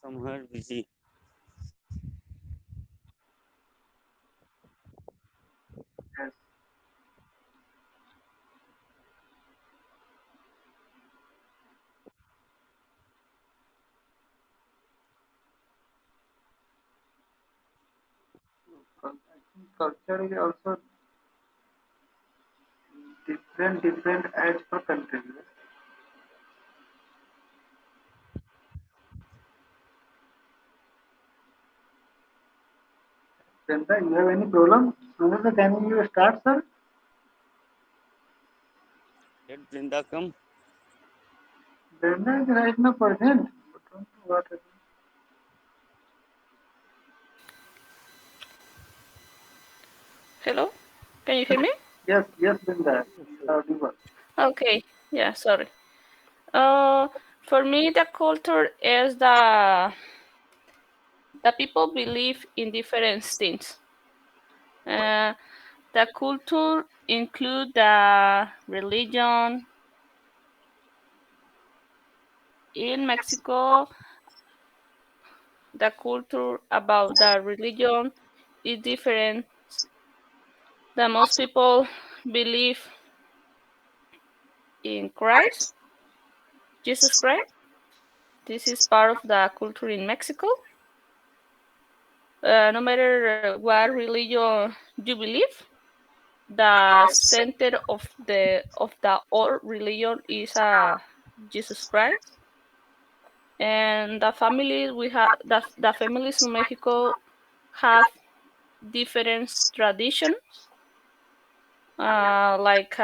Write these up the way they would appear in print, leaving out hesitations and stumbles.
somewhere busy. Yes. I think culture is also different as per country. Yes. Brenda, you have any problem? Sunil, can you start, sir? Let Brinda come. Brenda is right now present. But don't know what happened. Hello? Can you hear me? Yes, yes, Brenda. Yes, You yes. are audible. Okay. Yeah, sorry. Uh, for me, the culture is the people believe in different things. Uh, the culture include the religion. In Mexico, the culture about the religion is different. The most people believe in Christ, Jesus Christ. This is part of the culture in Mexico. No matter what religion you believe, the center of the all religion is Jesus Christ. And the families we have the families in Mexico have different traditions, like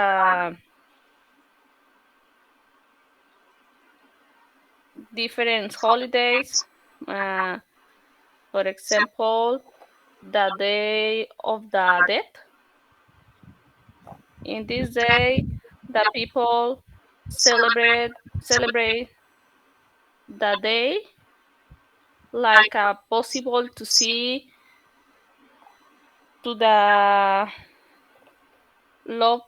different holidays. Uh, for example, the Day of the Dead. In this day, the people celebrate the day like possible to see to the love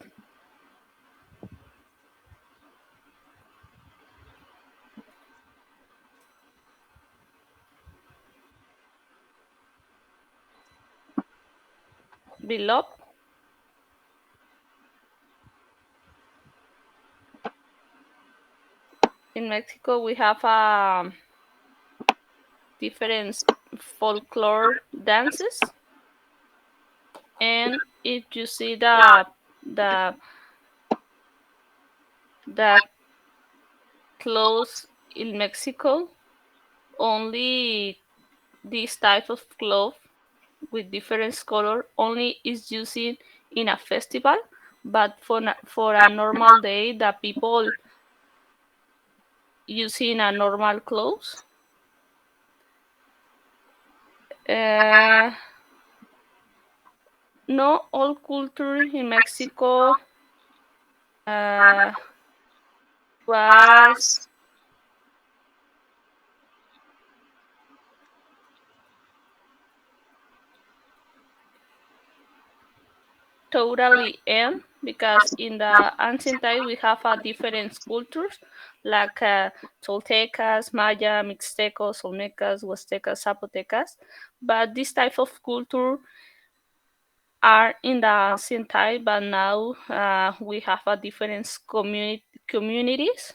beloved. In Mexico, we have different folklore dances, and if you see the the clothes in Mexico, only this type of cloth with different color only is using in a festival, but for a normal day, the people using a normal clothes. Uh, not all culture in Mexico was totally end because in the ancient time we have different cultures like Toltecas, Maya, Mixtecos, Olmecas, Huastecas, Zapotecas, but this type of culture are in the ancient time, but now we have a different communities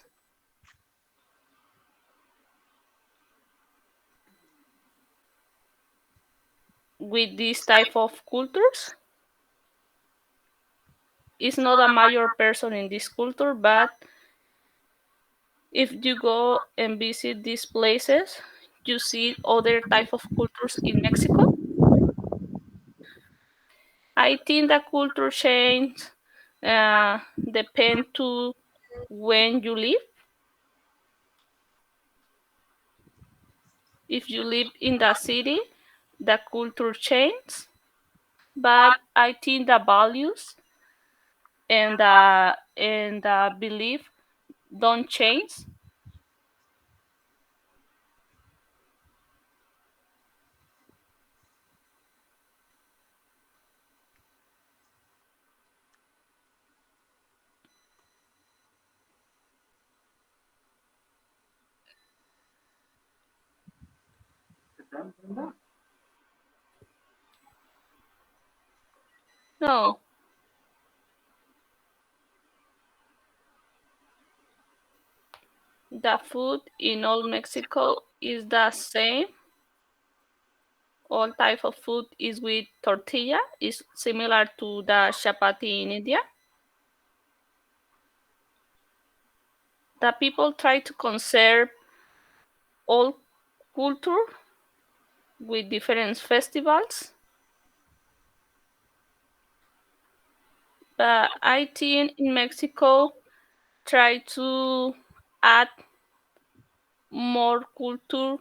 with this type of cultures. It's not a major person in this culture, but if you go and visit these places, you see other type of cultures in Mexico. I think the culture change depend to when you live. If you live in the city, the culture changes, but I think the values and the belief don't change. Brenda? No. The food in all Mexico is the same. All type of food is with tortilla, is similar to the chapati in India. The people try to conserve all culture with different festivals. But I think in Mexico try to add more culture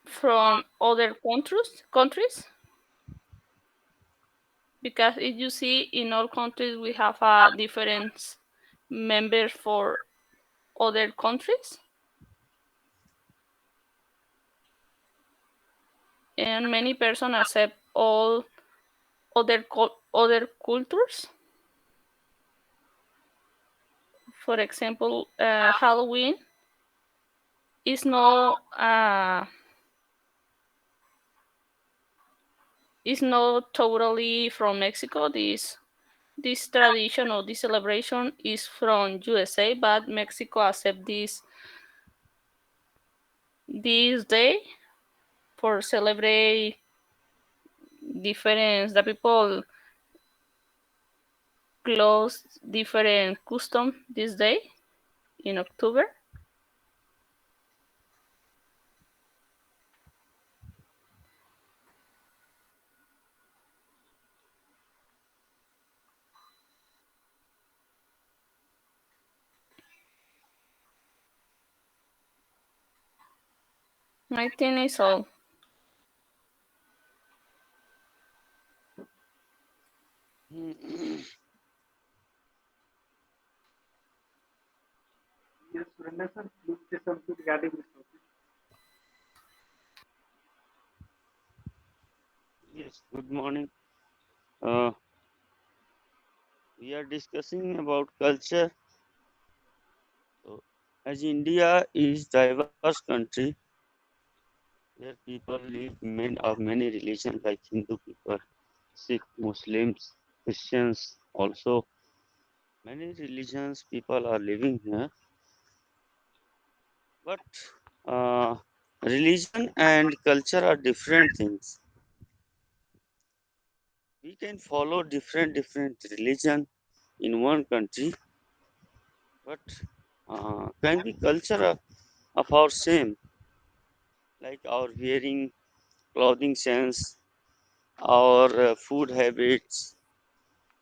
from other countries, because if you see in all countries we have a different members for other countries, and many persons accept all other cultures. For example, Halloween is not totally from Mexico. This tradition or this celebration is from USA, but Mexico accept this day for celebrate different. The people close different custom this day in October. I think it's all. Yes, Brenda sir, please say something regarding this topic. Yes, good morning. Uh, we are discussing about culture. So, as India is diverse country where people live many religions like Hindu people, Sikh, Muslims, Christians, also many religions people are living here. But uh, religion and culture are different things. We can follow different religion in one country, but can be culture of our same, like our wearing, clothing sense, our food habits,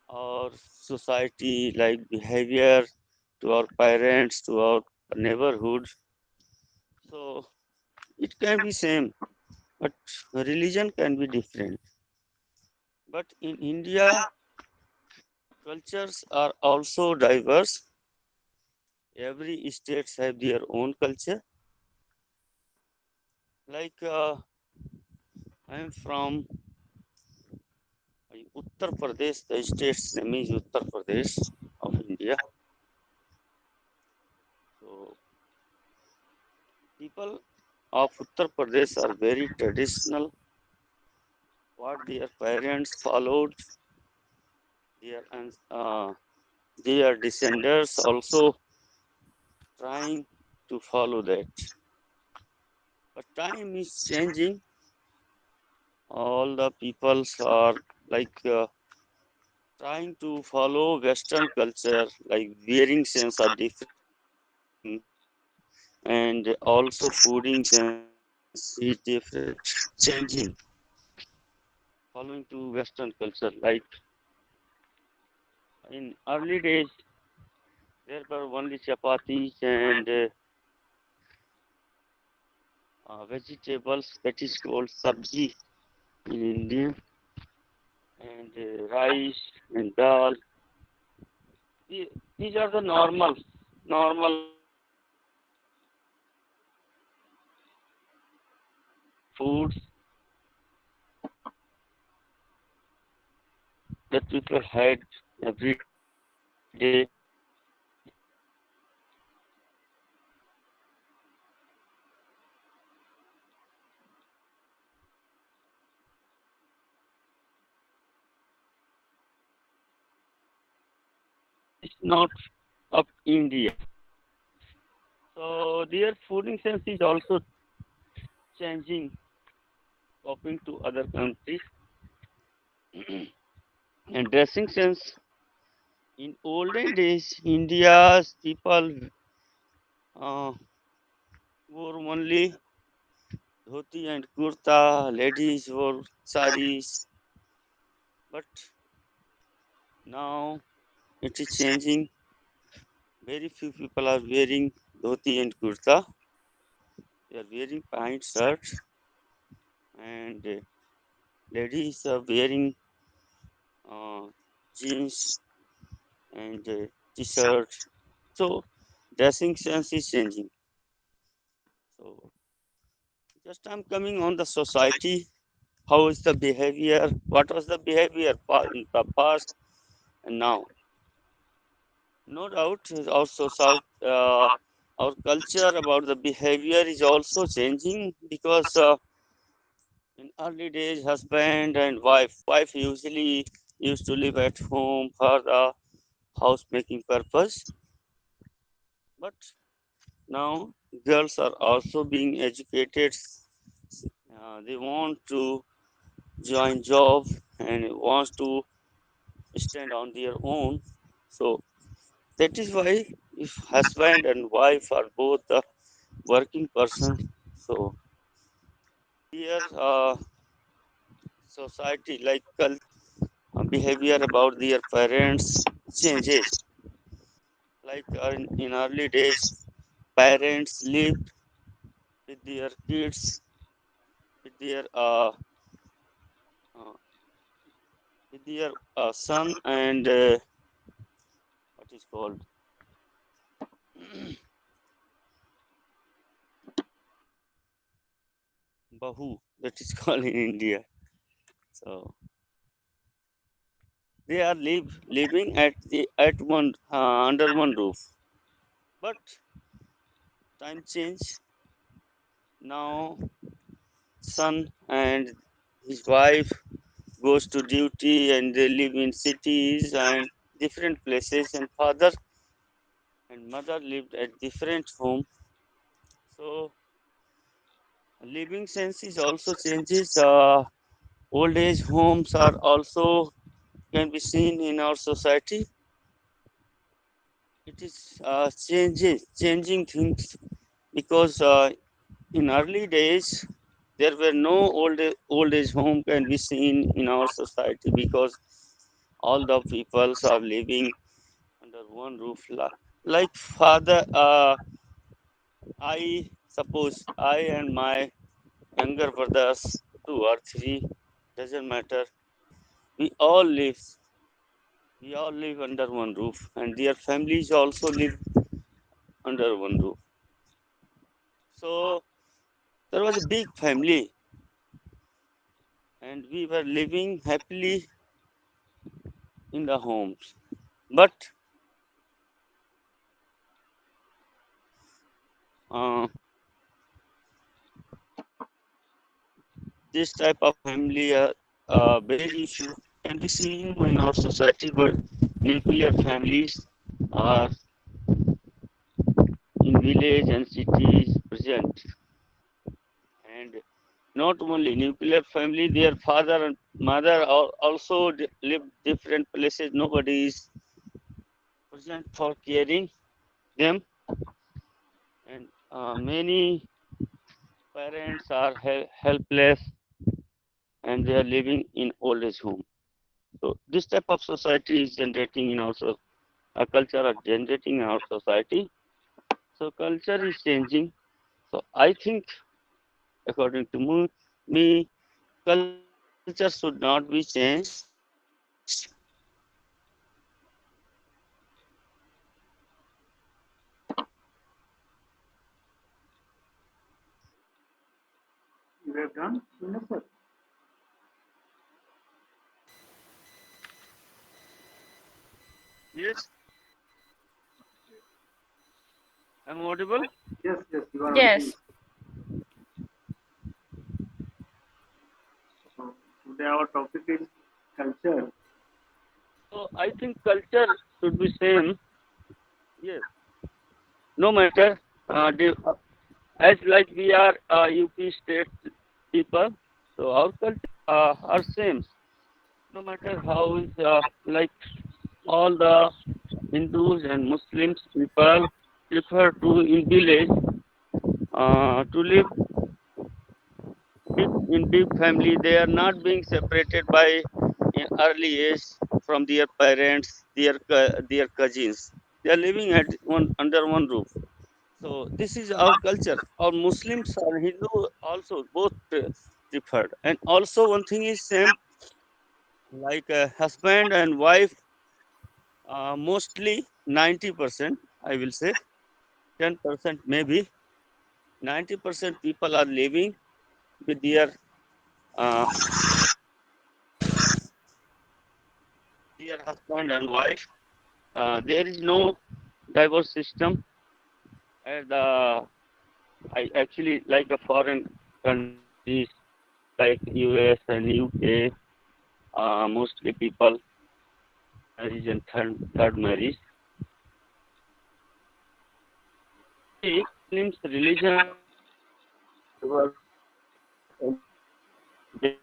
our society, like behavior to our parents, to our neighborhood. So it can be same, but religion can be different. But in India, cultures are also diverse. Every states have their own culture. Like I am from Uttar Pradesh. The state's name is Uttar Pradesh of India. So people of Uttar Pradesh are very traditional. What their parents followed, their uh, their descendants also trying to follow that. But time is changing. All the peoples are like trying to follow Western culture, like wearing sense are different, and also fooding sense is different, changing, following to Western culture. Like in early days, there were only chapatis and vegetables that is called sabji in India, and rice and dal. These are the normal foods that people had every day. not of India. So their fooding sense is also changing, copying to other countries. And dressing sense, in olden days, India's people uh, wore only dhoti and kurta, ladies wore saris, but now it is changing. Very few people are wearing dhoti and kurta. They are wearing pant shirts, and ladies are wearing uh, jeans and t-shirt. So dressing sense is changing. So just I'm coming on the society. How is the behavior? What was the behavior in the past and now? No doubt, also our culture about the behavior is also changing because in early days, husband and wife usually used to live at home for the house making purpose. But now girls are also being educated. They want to join job and wants to stand on their own. So that is why if husband and wife are both a working person, so their society like behavior about their parents changes. Like in early days, parents lived with their kids, with their uh, son and what is called bahu. That is called in India. So they are living at one under one roof. But time change. Now son and his wife goes to duty and they live in cities and different places, and father and mother lived at different home. So living sense is also changes. Old age homes are also can be seen in our society. It is changing things because in early days there were no old age home can be seen in our society because all the peoples are living under one roof. Like father, I suppose I and my younger brothers, two or three, doesn't matter. We all live. We all live under one roof, and their families also live under one roof. So there was a big family, and we were living happily in the homes. But uh, this type of family, very issue can be seen in our society, but nuclear families are in village and cities present. And not only nuclear family, their father and mother also live different places. Nobody is present for caring them, and many parents are helpless and they are living in old age home. So this type of society is generating in also a culture are generating in our society. So culture is changing. So I think, according to me, culture should not be changed. You have done, Sundar sir? Yes, I'm audible. Yes, yes, you are audible. Yes. So today our topic is culture. So I think culture should be same. Yes, no matter as like we are UP state people, so our culture are same. No matter how is like all the Hindus and Muslims people prefer to in village to live in big family. They are not being separated by in early age from their parents, their cousins. They are living at one under one roof. So this is our culture. Our Muslims or Hindu also both preferred. And also one thing is same, like husband and wife, mostly 90%, I will say 10% maybe. 90% people are living with uh, their husband and wife. There is no divorce system. And I actually like the foreign countries like US and UK. Mostly people marriage and third marriage. Muslims religion were they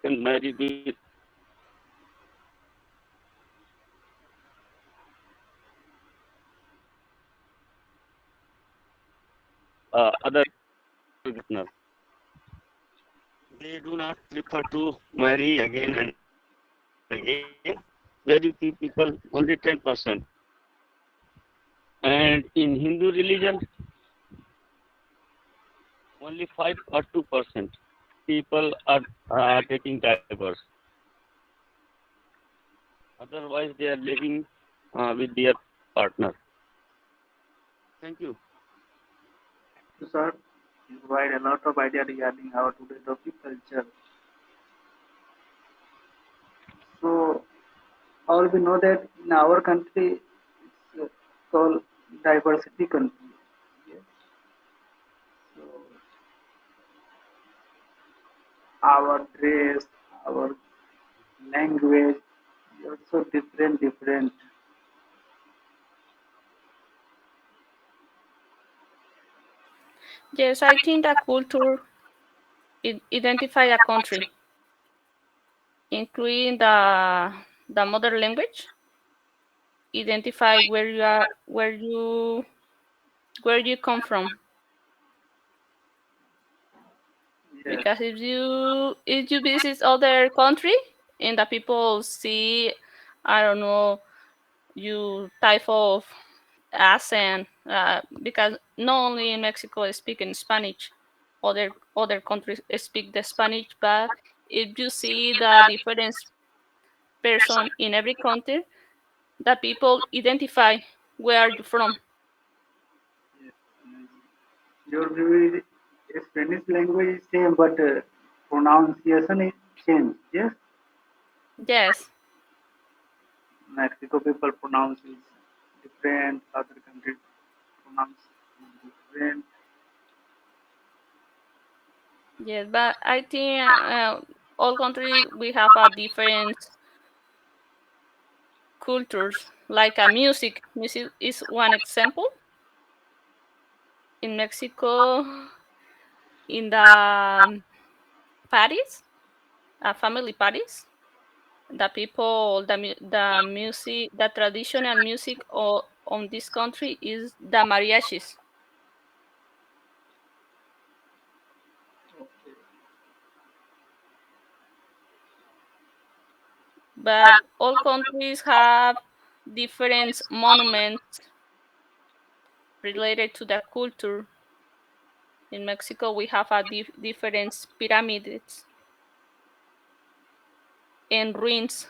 can marry with other partner. They do not prefer to marry again and again. Very few people, only 10%. And in Hindu religion, only 5 or 2% people are taking divorce. Otherwise, they are living with their partner. Thank you. So, sir, you provide a lot of idea regarding our today topic culture. So, all we know that in our country, it's called diversity country. Yes. So, our dress, our language, is also different. Yes, I think that culture identify a country, including the mother language, identify where you are, where you come from. Yes. Because if you visit other country and the people see, I don't know, you type of accent, because not only in Mexico speaking Spanish, other countries speak the Spanish, but if you see the different person in every country, the people identify where are you from. Yes. Your view is Spanish language is same, but pronunciation is changed. Yes. Yes, Mexico people pronounce is different. Other countries pronounce is different. yes, but I think all countries we have a different cultures. Like a music is one example. In Mexico, in the parties, family parties, the people, the music, the traditional music on this country is the mariachis. Okay. But all countries have different monuments related to the culture. In Mexico, we have a different pyramids and ruins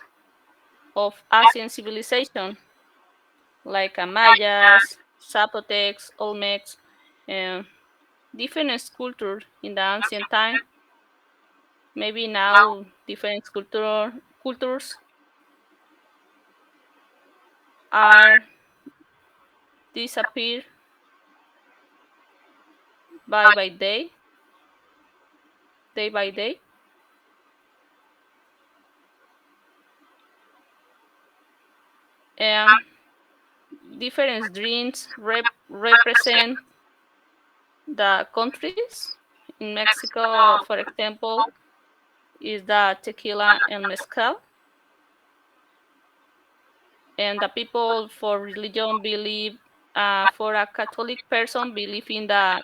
of Asian civilization, like Mayas, Zapotecs, Olmecs, and different culture in the ancient time. Maybe now different cultures are disappear by day by day. And different drinks represent the countries. In Mexico, for example, is the tequila and mezcal. And the people for religion believe, for a Catholic person, believe in the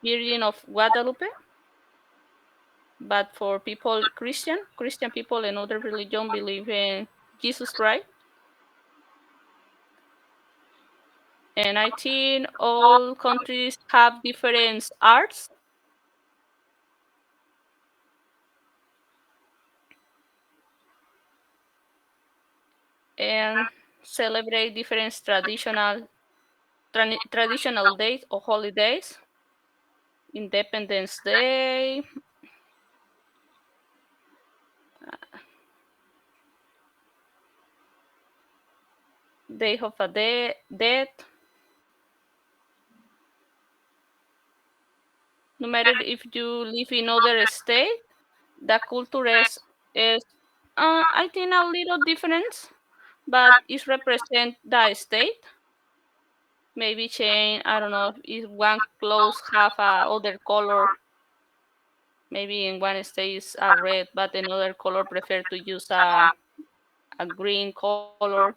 Virgin of Guadalupe. But for people, Christian people and other religion believe in Jesus Christ. And I think all countries have different arts and celebrate different traditional days or holidays. Independence Day, Day of a Dead. No matter if you live in other state, the culture is I think a little different, but it represent the state. Maybe change. I don't know if one clothes have a other color. Maybe in one state is a red, but another color prefer to use a green color.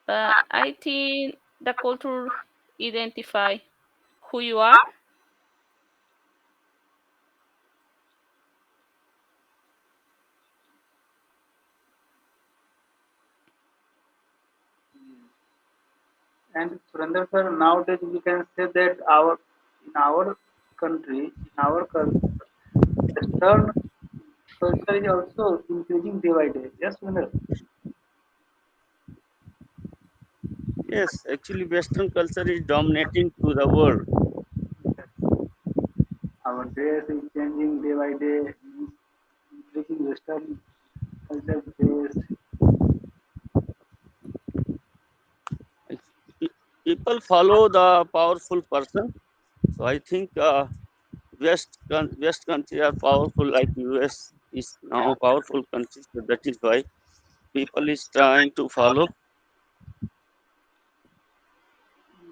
But I think the culture identify who you are. And Surendra sir, nowadays we can say that our country, in our culture, Western culture is also increasing day by day. Yes, Surendra. Yes, actually, Western culture is dominating to the world. Yes. Our dress is changing day by day, increasing Western culture dress. People follow the powerful person. So I think West country are powerful, like US is now powerful country. So that is why people is trying to follow.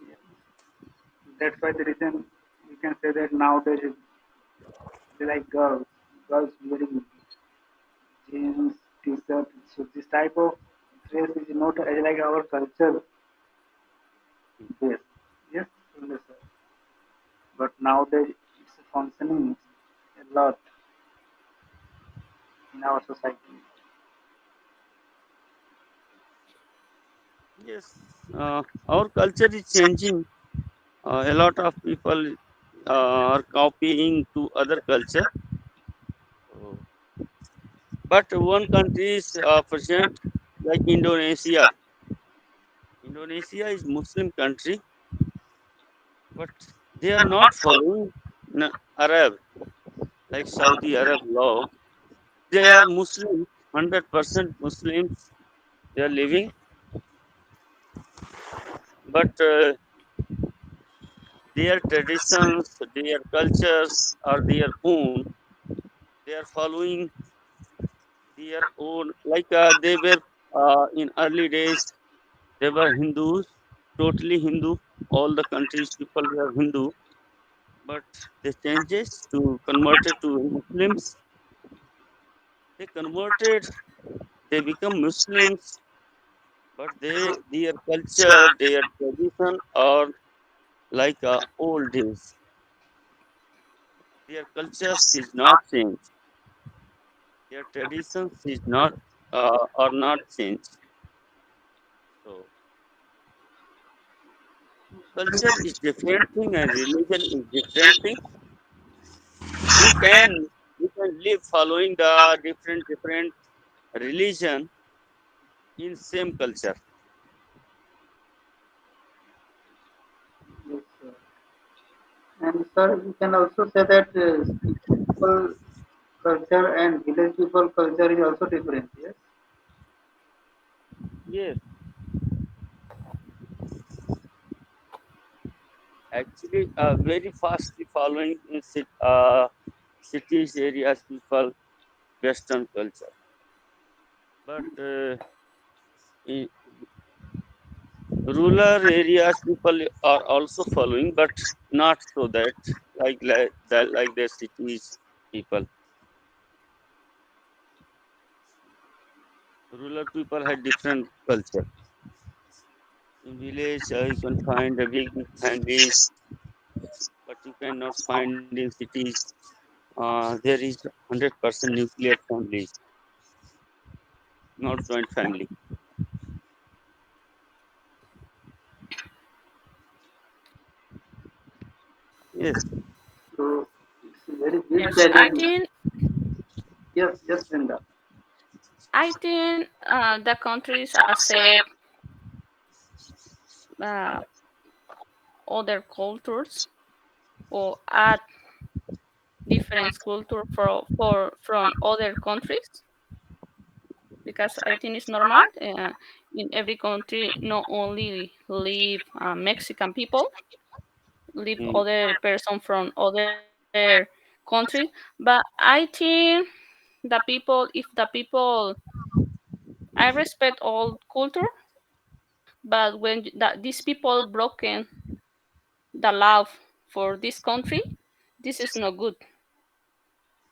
Yes. That's why the reason we can say that nowadays they like girls wearing jeans, t-shirt. So this type of dress is not like our culture dress. Yes, Surendra sir. But nowadays it's functioning a lot in our society. Yes, our culture is changing. A lot of people are copying to other culture. So, but one country is present, like Indonesia. Indonesia is Muslim country, but they are not following Arab, like Saudi Arab law. They are Muslims, 100% Muslims. They are living, but their traditions, their cultures are their own. They are following their own. Like they were in early days, they were Hindus, totally Hindu. All the countries people were Hindu, but they changes to converted to Muslims. They converted. They become Muslims, but their culture, their tradition are like old days. Their cultures is not changed. Their traditions is not are not changed. So culture is different thing and religion is different thing. You can you can live following the different religion in same culture. Yes, sir. And sir, we can also say that city people culture and village people culture is also different. Yes. Yes, actually, very fastly following in cities areas people Western culture, but In rural areas, people are also following, but not so that like the cities people. Rural people had different culture. In village, you can find a big families, but you cannot find in cities. There is 100% nuclear families, not joint family. Yes, So it's a very big Yes, challenge. Yes, yes, Linda. I think the countries accept uh, other cultures or add different culture from other countries because I think it's normal. In every country, not only live Mexican people, live mm, other person from other country, but I think the people, if the people, I respect all culture, but when these people broken the love for this country, this is not good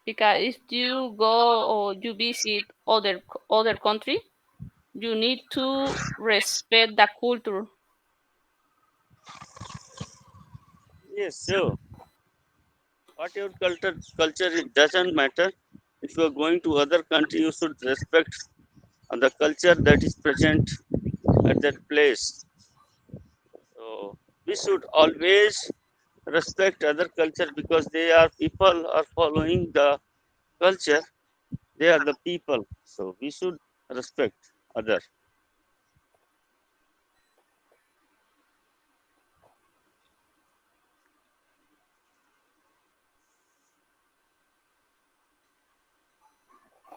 because if you go or you visit other country, you need to respect the culture. yes. So, what your culture it doesn't matter. If you are going to other country, you should respect the culture that is present at that place. So we should always respect other culture because they are people are following the culture. They are the people. So we should respect other.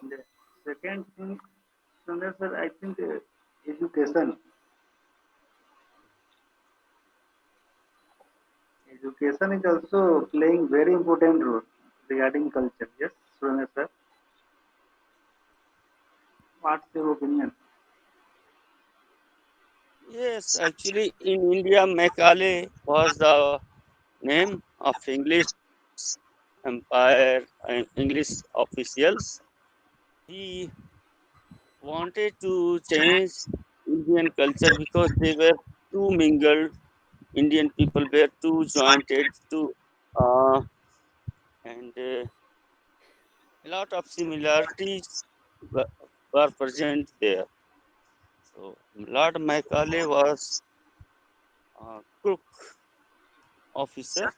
The second thing, Sundar sir, I think education. Education is also playing very important role regarding culture. Yes, Sundar sir. What's your opinion? Yes, actually in India, Macaulay was the name of English empire and English officials. He wanted to change Indian culture because they were too mingled. Indian people were too jointed, too, and a lot of similarities were, were present there. So Lord Macaulay was a crook officer,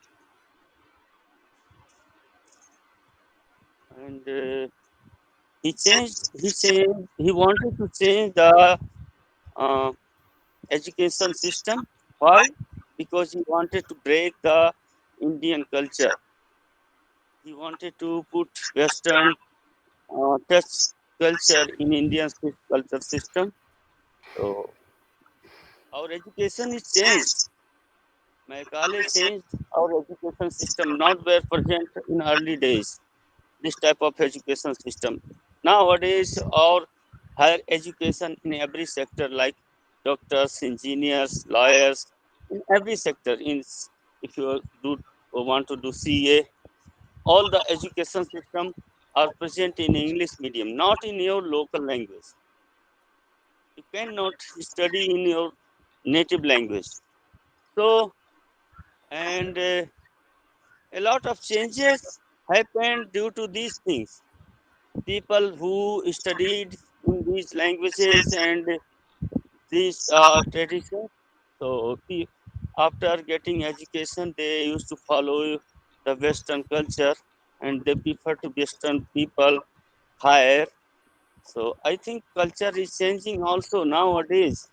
and he wanted to change the uh, education system. Why? Because he wanted to break the Indian culture. He wanted to put Western touch culture in Indian culture system. So our education is changed. Macaulay changed our education system, not were present in early days. This type of education system. Nowadays, our higher education in every sector, like doctors, engineers, lawyers, in every sector. If you do or want to do CA, all the education system are present in English medium, not in your local language. You cannot study in your native language. So, and a lot of changes happened due to these things. People who studied in these languages and these traditions. So after getting education, they used to follow the Western culture and they prefer to Western people higher. So I think culture is changing also nowadays.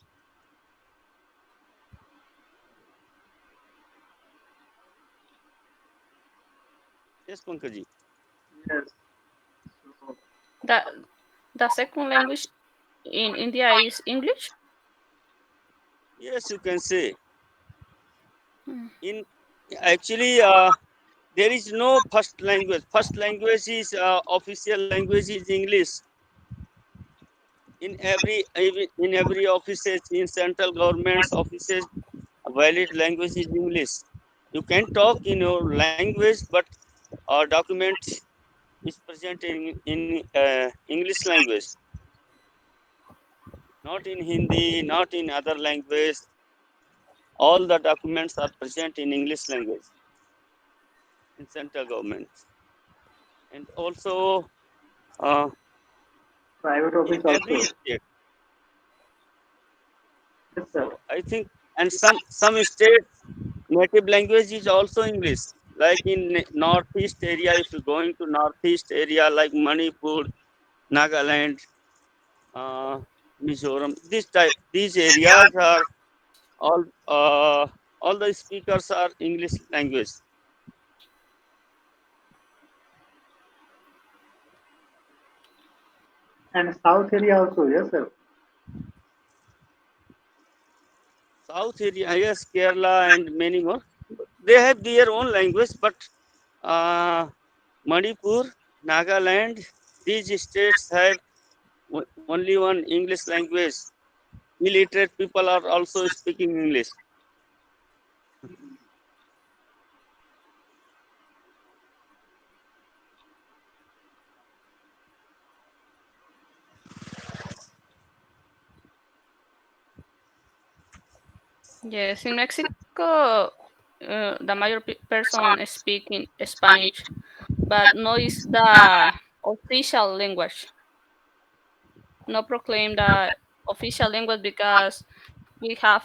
Yes, Pankaji. Yes. So The the second language in India is English. Yes, you can say. Mm. In actually, there is no first language. First language is official language is English. in every offices, in central government's offices, a valid language is English. You can talk in your language, but our document is present in English language, not in Hindi, not in other language. All the documents are present in English language in central government, and also uh, Private in office every also. state. Yes, sir. So I think, and some states native language is also English. Like in northeast area, if you're going to northeast area like Manipur, Nagaland, uh, Mizoram, these areas are all all the speakers are English language. And South area also. Yes, sir. South area, yes, Kerala and many more. They have their own language, but uh, Manipur, Nagaland, these states have only one English language. Illiterate people are also speaking English. Yes, in Mexico, the major person speaking Spanish, but no is the official language. No proclaim the official language because we have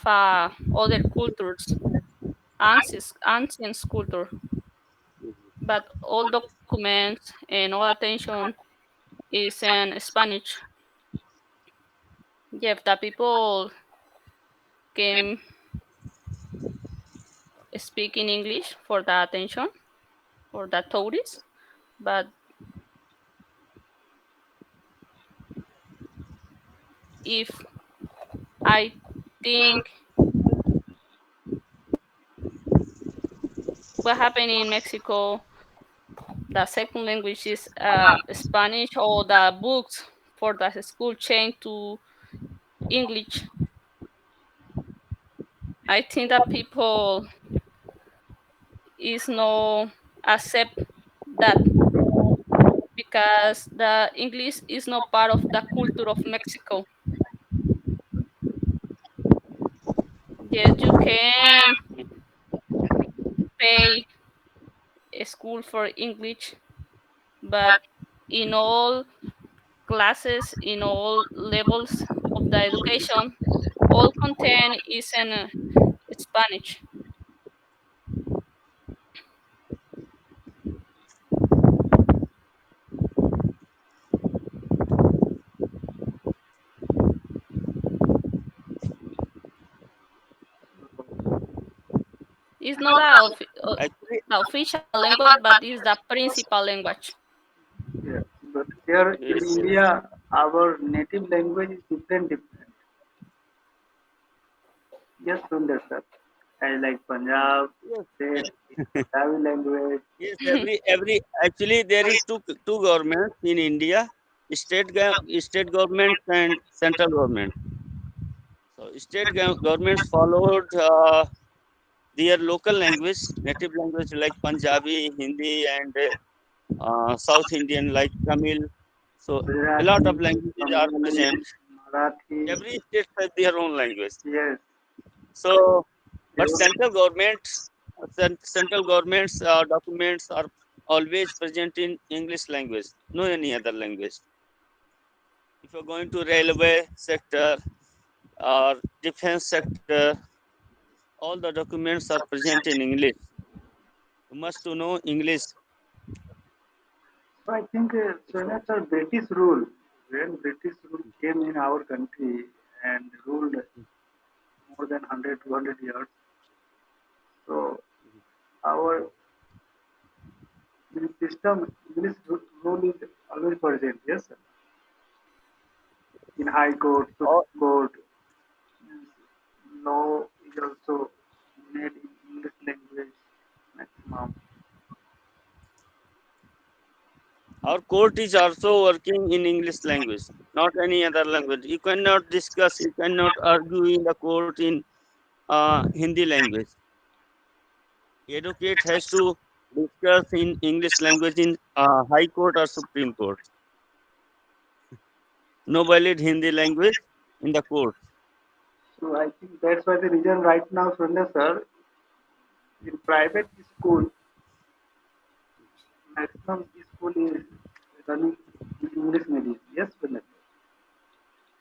other cultures, ancient culture, but all documents and all attention is in Spanish. Yes, the people can speak in English for the attention for the tourists, but if I think what happened in Mexico, the second language is Spanish, or the books for the school change to English. I think that people is no accept that because the English is not part of the culture of Mexico. Yes, you can pay a school for English, but in all classes, in all levels of the education, all content is in Spanish. It's not Actually, the official language, but it's the principal language. Yeah. But here in yes, yes, India, our native language is different. Different. Yes, Sundar sir. I like Punjab, yes, state, Punjabi language. yes. Every actually there is two governments in India: state government and central government. So governments followed their local language, native language like Punjabi, Hindi, and South Indian like Tamil. So a lot Gujarati, of languages are Bengali, present. Marathi. Every state has their own language. Yes. So, They but would- central government's documents are always present in English language, no any other language. If you're going to railway sector or defense sector, all the documents are present in English. You must to know English. So I think so that's a British rule. When British rule came in our country and ruled more than 100, 200 years, so our system, English rule is always present. Yes, sir. In High Court, All, Supreme Court, law is also made in English language maximum. our court is also working in English language. not any other language. You cannot discuss, you cannot argue in the court in Hindi language. Advocate has to discuss in English language in High Court or Supreme Court. No valid Hindi language in the court. So I think that's why the reason right now, Sundar sir, in private school, maximum school is running in English medium. Yes, Sundar sir.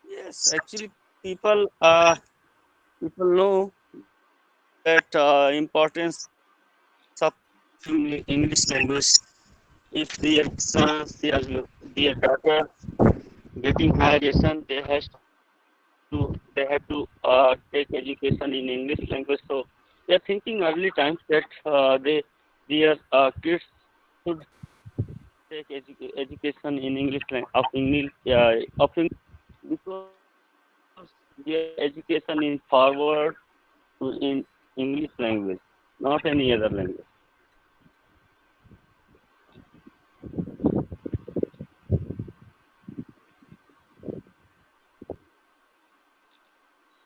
Yes, actually, people people know that importance of English language. If their sons, their daughter getting higher education, they have to take education in English language. So they are thinking early times that their kids should take education in English of English because their education is forward to in English language, not any other language.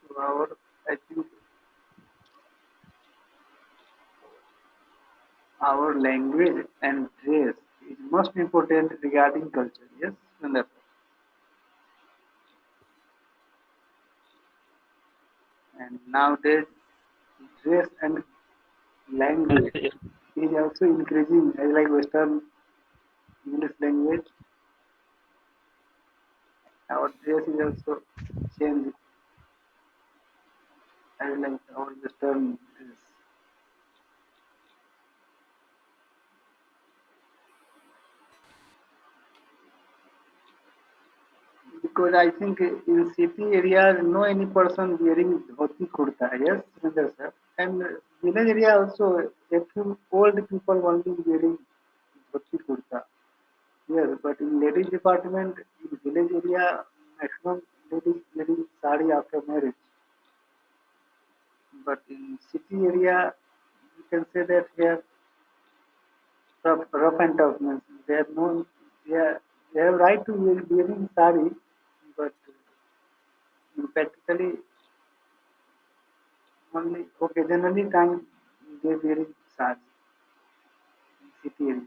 So our, I think our language and dress is most important regarding culture. Yes, Sundar sir. And nowadays, dress and language Yes, is also increasing as like Western English language. Our dress is also changed as like our Western dress. Because I think in city areas, no any person wearing dhoti kurta. Yes, Sundar sir. And village area also, a few old people only wearing dhoti kurta. Yes, but in ladies department, in village area, maximum ladies wearing sari after marriage. But in city area, you can say that here rough and tough means they have no, they, are, they have right to wearing sari, but practically only occasionally time they wearing sari in city area.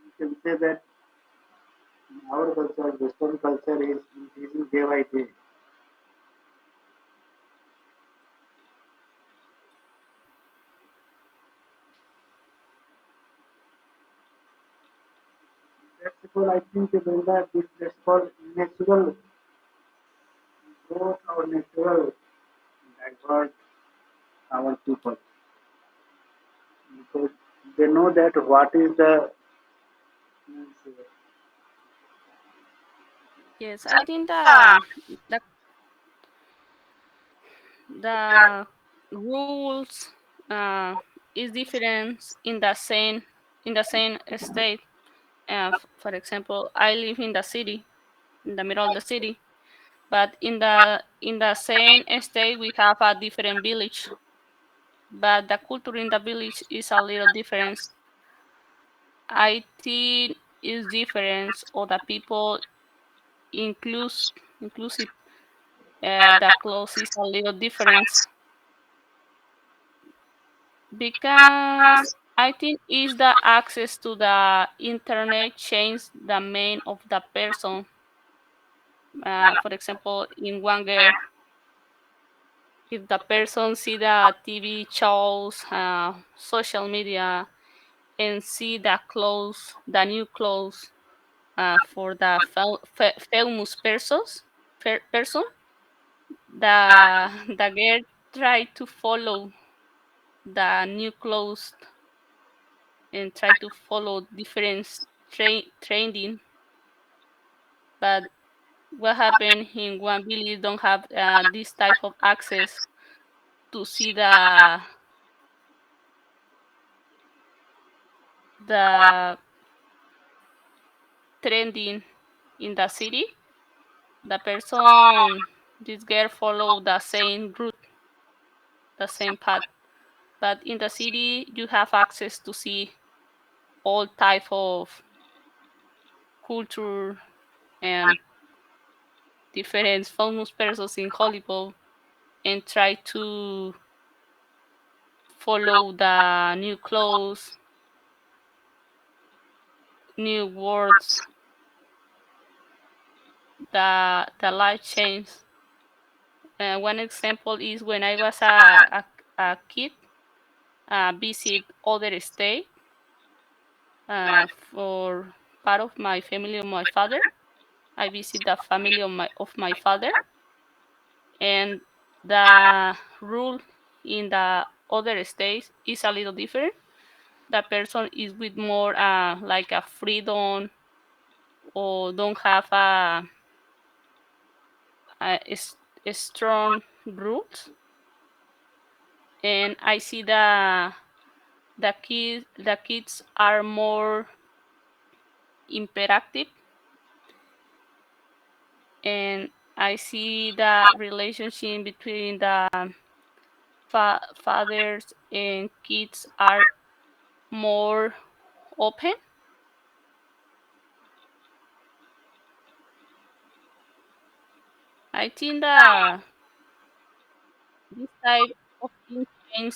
You can say that our culture, Western culture is increasing day by day. That's because I think Brenda, this that's called natural growth or natural divert our people because they know that what is the means, Yes, I think the rules is different in the same state. For example, I live in the city, in the middle of the city, but in the same state we have a different village. But the culture in the village is a little different. I think is different, or the people inclusive. The clothes is a little different because I think is the access to the internet change the main of the person. For example, in one girl, if the person see the TV shows, social media, and see the clothes, the new clothes for the famous person, the girl try to follow the new clothes and try to follow different trending. But what happened in one village don't have this type of access to see the trending in the city. The person, this girl follow the same route, the same path. But in the city, you have access to see all type of culture and different famous persons in Hollywood and try to follow the new clothes, new words, the life change. One example is when I was a kid, visit other state for part of my family of my father. I visit the family of my father, and the rule in the other states is a little different. The person is with more like a freedom or don't have a strong roots. And I see the kids are more interactive, and I see the relationship between the fathers and kids are more open. I think that this type of thing change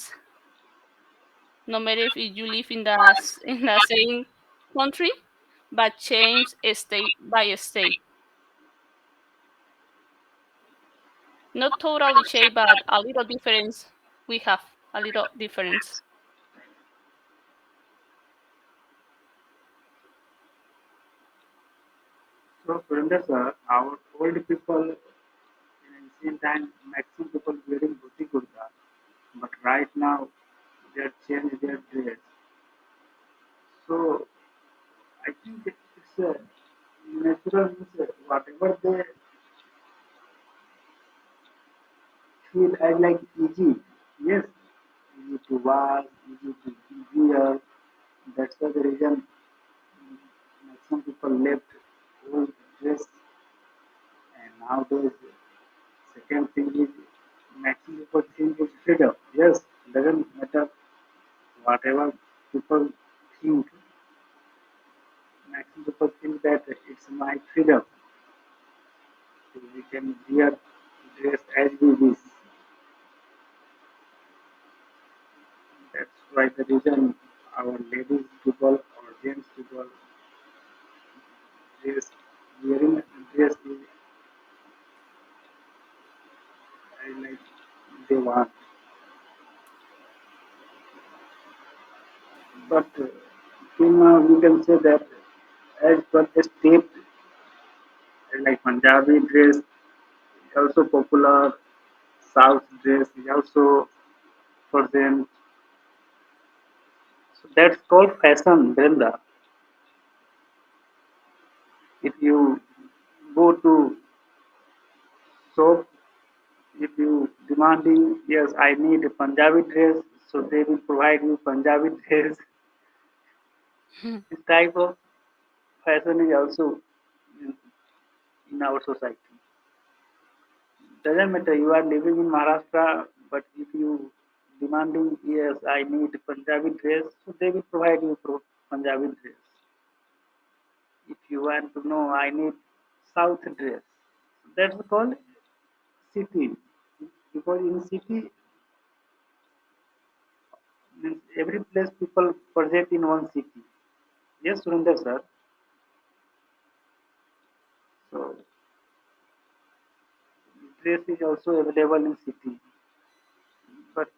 no matter if you live in the same country, but change state by state. Not totally change, but a little difference. We have a little difference. So, Surendra sir, our old people in ancient time, maximum people wearing dhoti kurta, but right now they have changed their dress. So, I think it's a natural, means whatever they feel as like easy, yes, easy to wash, easy to wear. That's why the reason maximum people left old dress, and nowadays second thing is maximum people think is freedom. Yes, doesn't matter whatever people think, maximum people think that it's my freedom. So we can wear dress as we wish. That's why the reason our ladies people or gents people dress wearing dress is like they want. But till now we can say that as per the state, like Punjabi dress is also popular, South dress is also for them. So that's called fashion, Brenda. If you go to shop, if you demanding, yes, I need a Punjabi dress, so they will provide you Punjabi dress. This type of fashion is also in, in our society. Doesn't matter you are living in Maharashtra, but if you demanding, yes, I need Punjabi dress, so they will provide you Punjabi dress. If you want to know, I need South dress. That's called city, because in city means every place people project in one city. Yes, Surinder sir. So dress is also available in city, but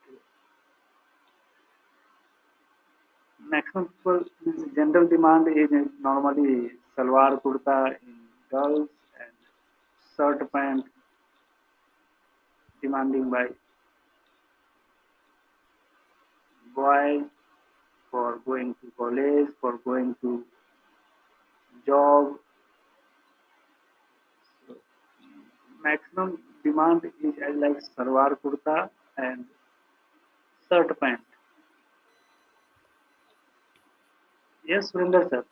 maximum people means general demand is normally salwar kurta in girls and shirt pant demanding by boys for going to college, for going to job. So maximum demand is like salwar kurta and shirt pant. Yes, Surinder sir.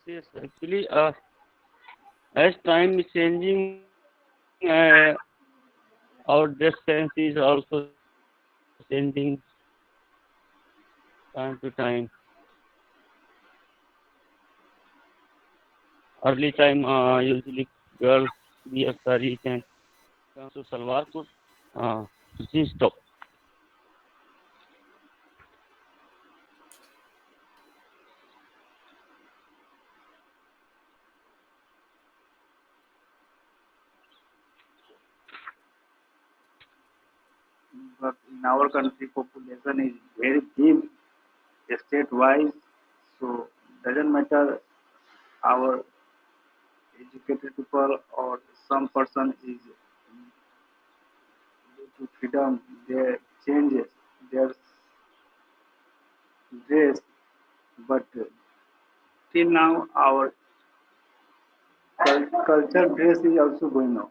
yes. Actually, as time is changing, our dress sense is also changing time to time. Early time, usually girls wear saris and comes to salwar suit, jeans top. But in our country, population is very big, state-wise, so doesn't matter our educated people or some person is due to freedom, they change their dress, but till now our culture dress is also going on.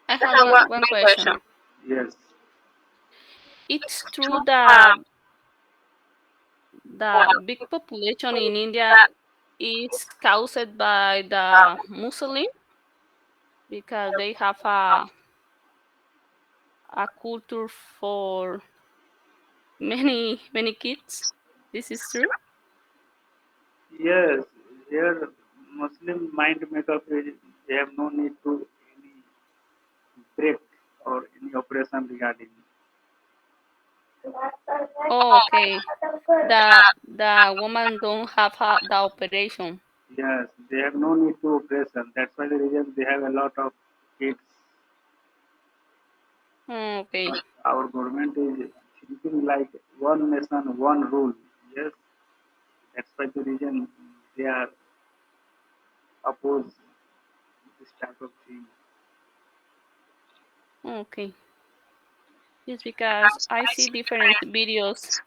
I have one question. Yes, It's true that the big population in India is caused by the Muslim because they have a culture for many kids. This is true. yes, here Muslim mind makeup is they have no need to any break or any operation regarding. Oh, okay. The woman don't have the operation. Yes, they have no need to operation. That's why the reason they have a lot of kids. Oh, okay. But our government is thinking like one nation, one rule. Yes, that's why the reason they are opposed this type of thing. Okay. It's because I see different videos,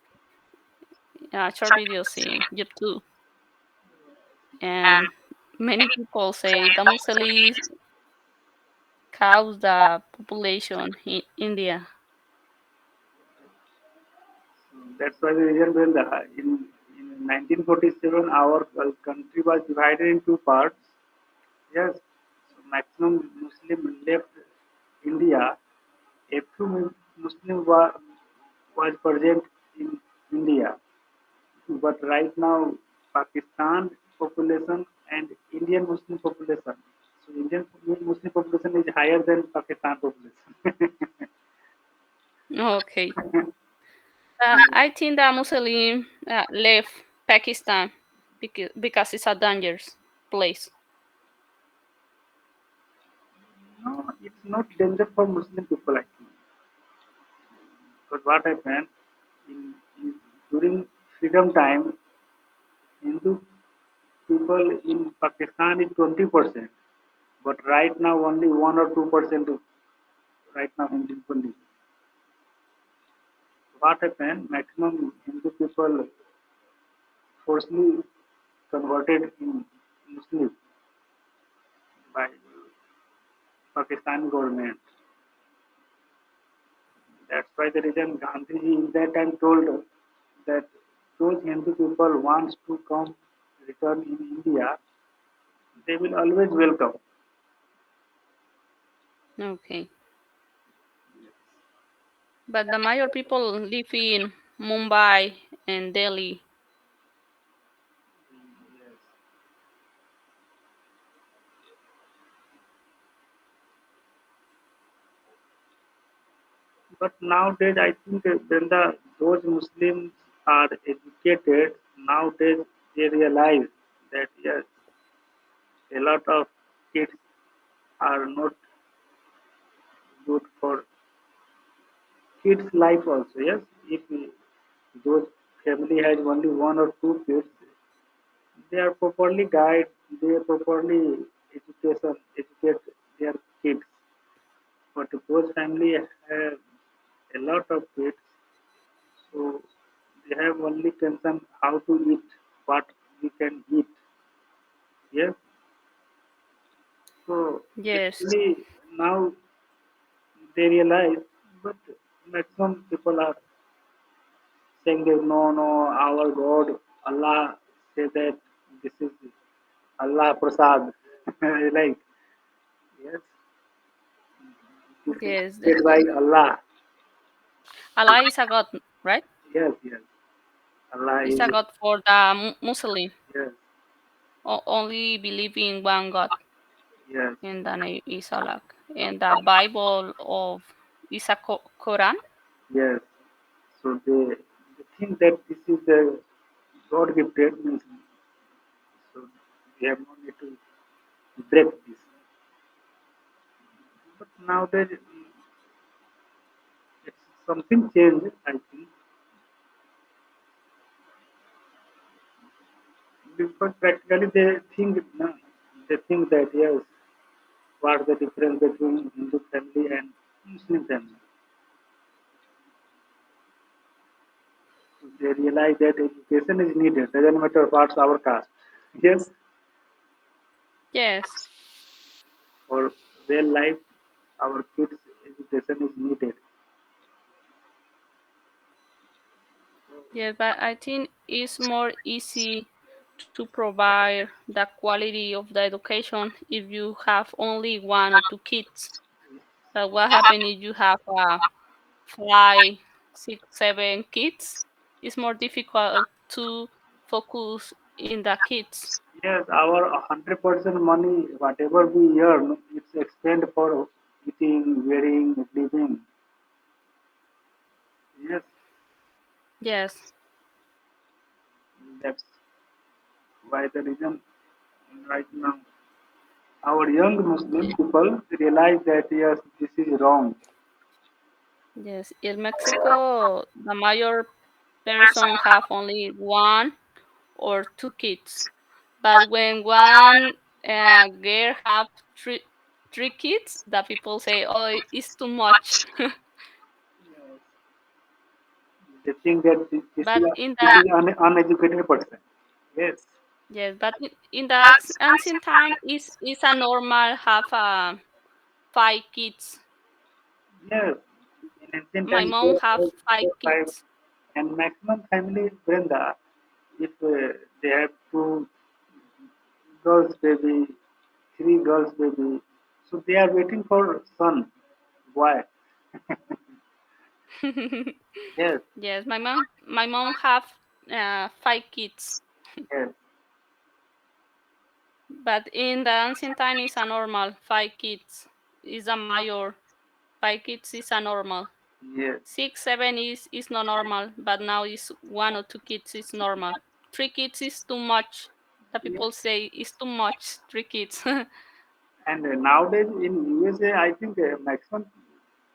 short videos in YouTube, and many people say the Muslims cause the population in India. So that's why the reason when in 1947 our country was divided in two parts. Yes, so maximum Muslim left India. A few Muslim was present in India, but right now Pakistan population and Indian Muslim population. So Indian Muslim population is higher than Pakistan population. Okay. I think the Muslim left Pakistan because it's a dangerous place. No, it's not danger for Muslim people actually. Because what happened in during freedom time, Hindu people in Pakistan is 20%, but right now only 1 or 2% right now Hindu people live. What happened? Maximum Hindu people forcibly converted in Muslim by Pakistan government. That's why the reason Gandhiji in that time told that those Hindu people wants to come return in India, they will always welcome. Okay. But the major people live in Mumbai and Delhi. But nowadays, I think when those Muslims are educated, nowadays they realize that yes, a lot of kids are not good for kids' life also. Yes, if those family has only 1 or 2 kids, they are properly guide, they are properly educate their kids. But those family have a lot of kids, so they have only concern how to eat, what we can eat. Yes. So Yes. actually now they realize, but maximum people are saying that no, no, our God, Allah say that this is Allah Prasad. Like, yes, this is Yes, said by Allah. Allah is a God, right? Yes, yes. Allah Is a is, God for the Muslim. yes, Only believe in one God, yes, and the name is Allah. And the Bible of is a Quran. yes. So they think that this is the God gifted means, so we have no need to break this. But now that it's something changed, I think, because practically they think that yes, what's the difference between Hindu family and Muslim family? So they realize that education is needed, doesn't matter what's our caste. Yes, Yes, for real life, our kids' education is needed. yes, but I think it's more easy to provide the quality of the education if you have only one or two kids. But what happens if you have five, six, seven kids? It's more difficult to focus in the kids. Yes, our 100% money, whatever we earn, it's expended for eating, wearing, living. Yes, Yes, that's why the reason right now our young Muslim people realize that yes, this is wrong. yes. In Mexico, the major person have only one or two kids. But when one girl have three kids, the people say, "Oh, it's too much." Yes. They think that But in this the is uneducated person. Yes, yes, but in the ancient time, is a normal have five kids. yes. In ancient My times, mom there have was five five kids. and maximum family, Brenda, if they have two girls baby, three girls baby, so they are waiting for son. Why? Yes, Yes, my mom have five kids. yes, But in the ancient time, is a normal five kids. Is a major five kids is a normal. yes, Six, seven is not normal, but now is one or two kids is normal. Three kids is too much. The yes. people say it's too much. Three kids. And nowadays in USA, I think maximum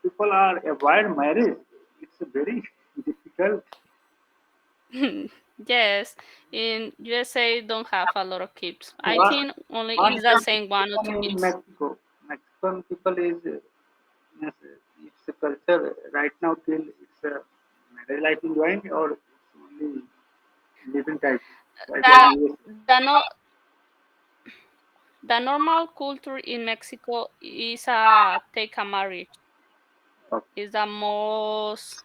people are avoid marriage. It's very difficult. Yes, in USA don't have a lot of kids. I What, think only what is the is same one or two happening in kids. Mexico? Mexican people is yes, it's a culture right now till it's a marriage life enjoying or it's only living type like The in US. the no the normal culture in Mexico is a take a marriage. Okay. Is the most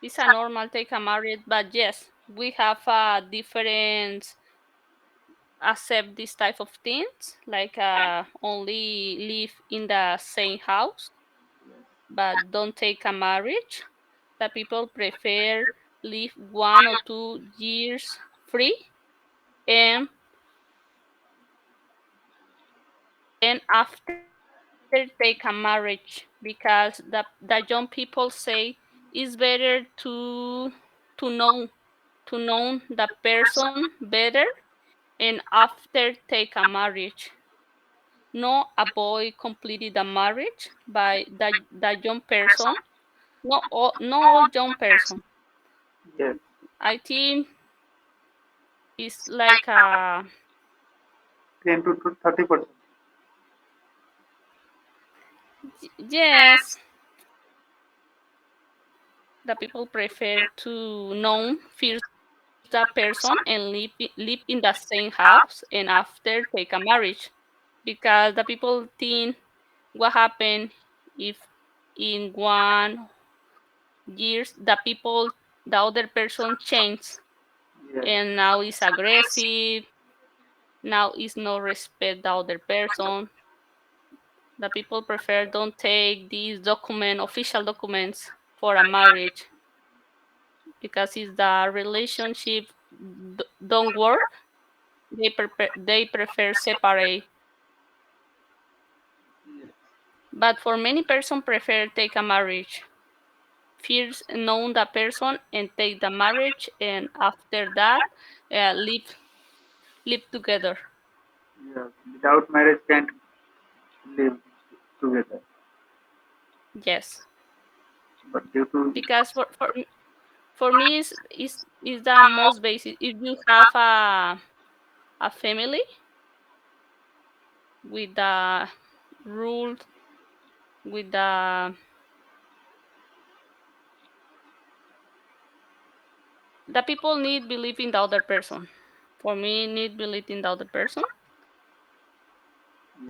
it's a normal take a marriage, but yes, we have a different accept this type of things, like only live in the same house, but don't take a marriage. The people prefer live 1 or 2 years free, and after take a marriage, because the young people say it's better to know the person better, and after take a marriage. No avoid completely the marriage by the young person. No all young person. Yes, I think it's like 10 to 30%. yes, the people prefer to know first the person and live in the same house, and after take a marriage, because the people think what happened if in years, the other person changed, Yes. and now is aggressive. Now is no respect the other person. The people prefer don't take these official documents for a marriage because if the relationship don't work, they prefer separate. Yes. But for many person prefer take a marriage. First know the person and take the marriage, and after that, live together. Yes. Without marriage, can't live together. Yes, But due to because for me is the most basic. If you have a family with the rules, with the people need believe in the other person. For me, need believe in the other person,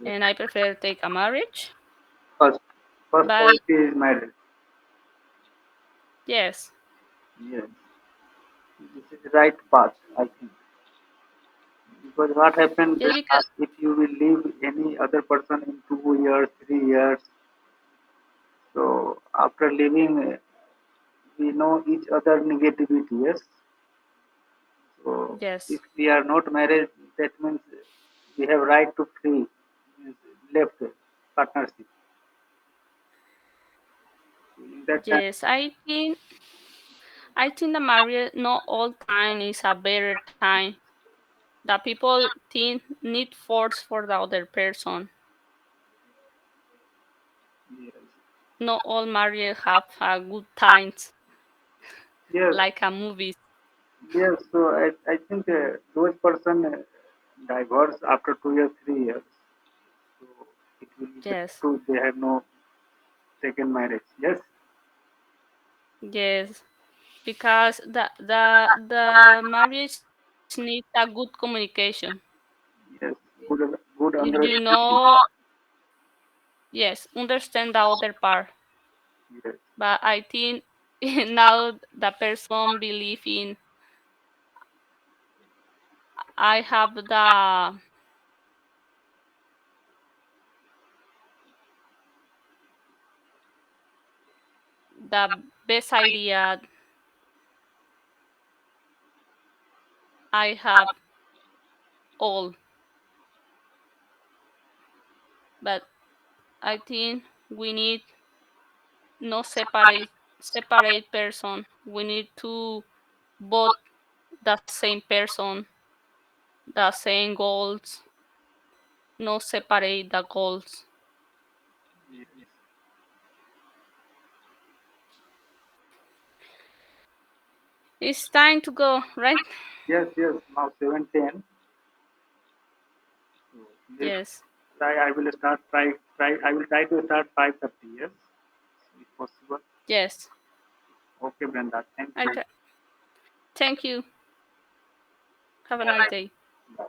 yes. and I prefer take a marriage. First, first But priority is marriage. yes, Yes. This is the right path, I think. Because what happens yes, because if you will leave any other person in 2 years, 3 years, so after leaving, we know each other negativity, yes. So yes, if we are not married, that means we have right to free, means left partnership. In that time, yes. I think the marriage not all time is a better time. The people think need force for the other person. yes, Not all marriage have good times yes, like a movies. yes. So I think those person divorce after 2 years, 3 years. So it will be better Yes, to they have no second marriage. Yes, yes, because the marriage needs a good communication. yes. Good If you understanding. know, yes, understand the other part. Yes, But I think now the person believe in I have the best idea. I have all, but I think we need no separate person. We need to both the same person, the same goals, no separate the goals. yes, It's time to go, right? yes, yes. Now 7:10. So yes, Yes, I will start try. I will try to start 5:30. Yes, if possible. yes. Okay, Brenda. Thank I you. try. Thank you. Have a nice day. Bye.